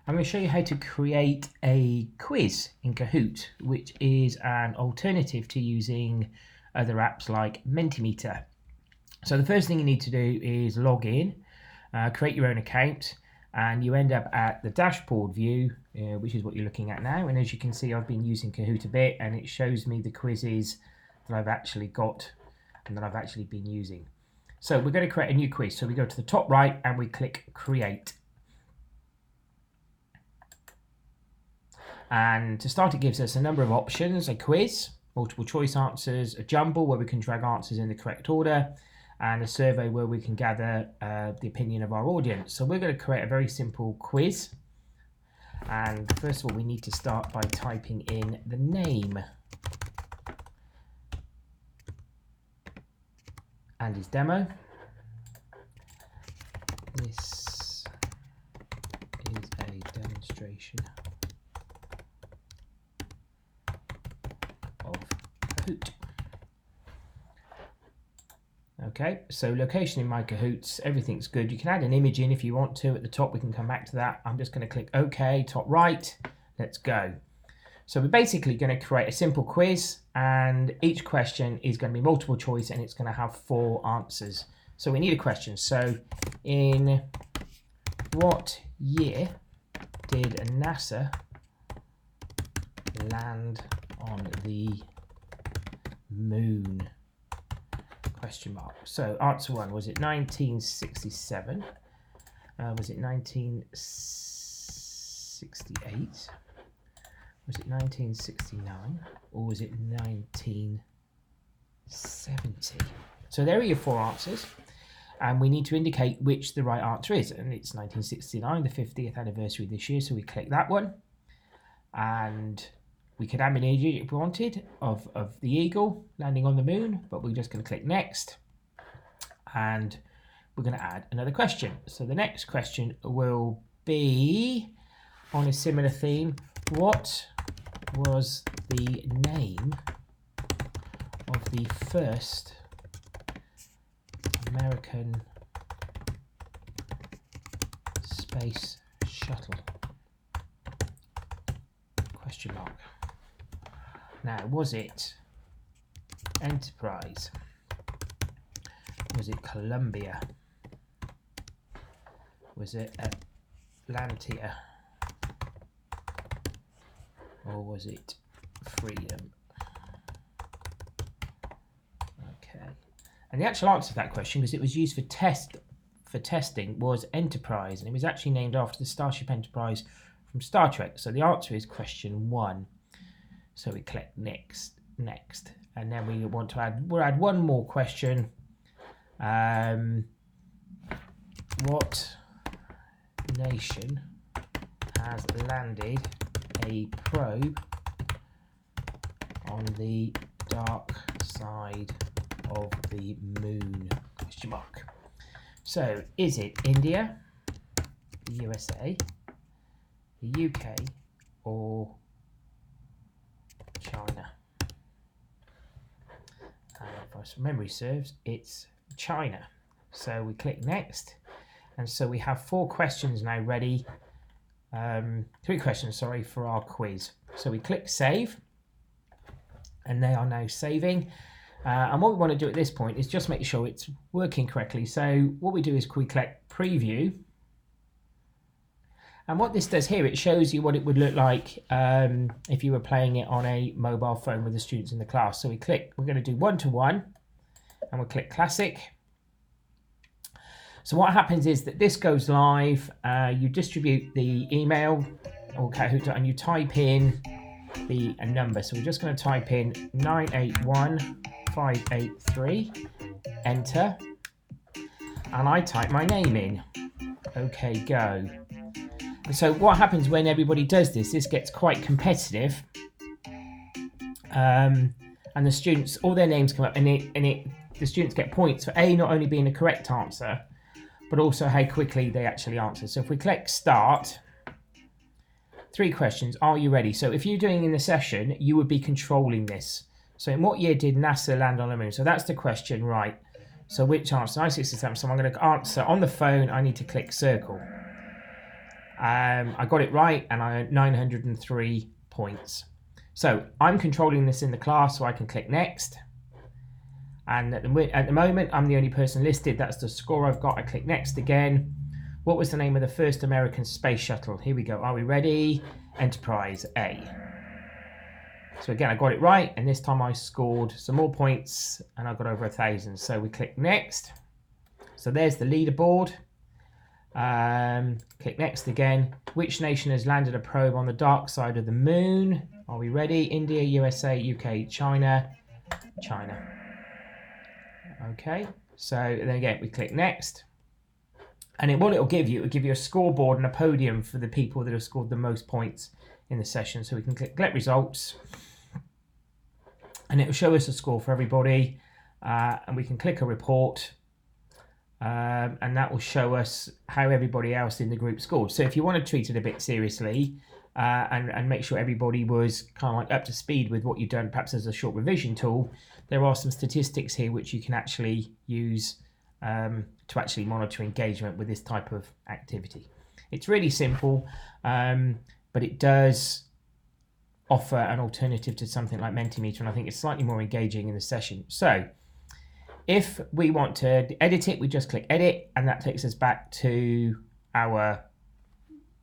I'm going to show you how to create a quiz in Kahoot, which is an alternative to using other apps like Mentimeter. So the first thing you need to do is log in, create your own account, and you end up at the dashboard view, which is what you're looking at now. And as you can see, I've been using Kahoot a bit, and it shows me the quizzes that I've actually got and that I've actually been using. So we're going to create a new quiz. So we go to the top right and we click Create. And to start, it gives us a number of options: a quiz, multiple choice answers, a jumble where we can drag answers in the correct order, and a survey where we can gather the opinion of our audience. So we're going to create a very simple quiz. And first of all, we need to start by typing in the name and his demo. This is a demonstration of Kahoot. Okay, so location in my Kahoots, everything's good. You can add an image in if you want to at the top. We can come back to that. I'm just going to click OK, top right. Let's go. So we're basically going to create a simple quiz, and each question is going to be multiple choice, and it's going to have 4 answers. So we need a question. So in what year did NASA land on the moon? Question mark. So answer 1, was it 1967? Was it 1968? Was it 1969? Or was it 1970? So there are your 4 answers, and we need to indicate which the right answer is. And it's 1969, the 50th anniversary this year, so we click that one. And we could add an image if we wanted of the eagle landing on the moon, but we're just going to click next. And we're going to add another question. So the next question will be on a similar theme. What was the name of the first American space shuttle? Question mark. Now, was it Enterprise? Was it Columbia? Was it Atlantia? Or was it Freedom? Okay. And the actual answer to that question, because it was used for testing, was Enterprise, and it was actually named after the Starship Enterprise from Star Trek. So the answer is question 1. So we click next, and then we want to we'll add one more question. What nation has landed a probe on the dark side of the moon? Question mark. So is it India, the USA, the UK, or China? If memory serves, it's China. So we click next, and so we have 4 questions now ready. 3 questions, sorry, for our quiz. So we click save, and they are now saving. And what we want to do at this point is just make sure it's working correctly. So what we do is we click preview. And what this does here, it shows you what it would look like if you were playing it on a mobile phone with the students in the class. So we're going to do 1-to-1, and we'll click classic. So what happens is that this goes live, you distribute the email or Kahoot, and you type in a number. So we're just going to type in 981583, enter, and I type my name in. Okay, go. So what happens when everybody does this gets quite competitive, and the students, all their names come up, and the students get points for not only being the correct answer, but also how quickly they actually answer. So if we click start, 3 questions, are you ready? So if you're doing in the session, you would be controlling this. So in what year did NASA land on the moon? So that's the question, right? So which answer? 967. So I'm going to answer on the phone. I need to click circle. I got it right, and I earned 903 points. So I'm controlling this in the class, so I can click next. And at the moment, I'm the only person listed. That's the score I've got. I click next again. What was the name of the first American space shuttle? Here we go. Are we ready? Enterprise A. So again, I got it right, and this time I scored some more points, and I got over 1,000. So we click next. So there's the leaderboard. Click next again. Which nation has landed a probe on the dark side of the moon? Are we ready? India, USA, UK, China. China. Okay, so then again, we click next. And what it'll give you a scoreboard and a podium for the people that have scored the most points in the session. So we can click Get Results. And it will show us a score for everybody. And we can click a report. And that will show us how everybody else in the group scored. So if you want to treat it a bit seriously and make sure everybody was kind of like up to speed with what you've done, perhaps as a short revision tool, there are some statistics here which you can actually use to actually monitor engagement with this type of activity. It's really simple, but it does offer an alternative to something like Mentimeter, and I think it's slightly more engaging in the session. So if we want to edit it, we just click edit, and that takes us back to our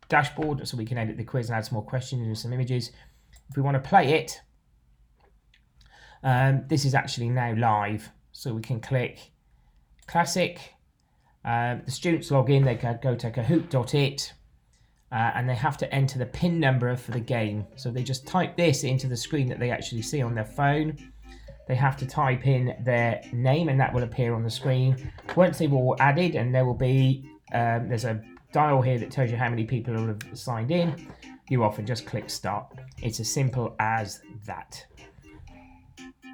dashboard, so we can edit the quiz and add some more questions and some images. If we want to play it, this is actually now live, so we can click Classic. The students log in, they go to kahoot.it, and they have to enter the PIN number for the game. So they just type this into the screen that they actually see on their phone. They have to type in their name, and that will appear on the screen. Once they've all added, and there will be, there's a dial here that tells you how many people have signed in. You often just click start. It's as simple as that.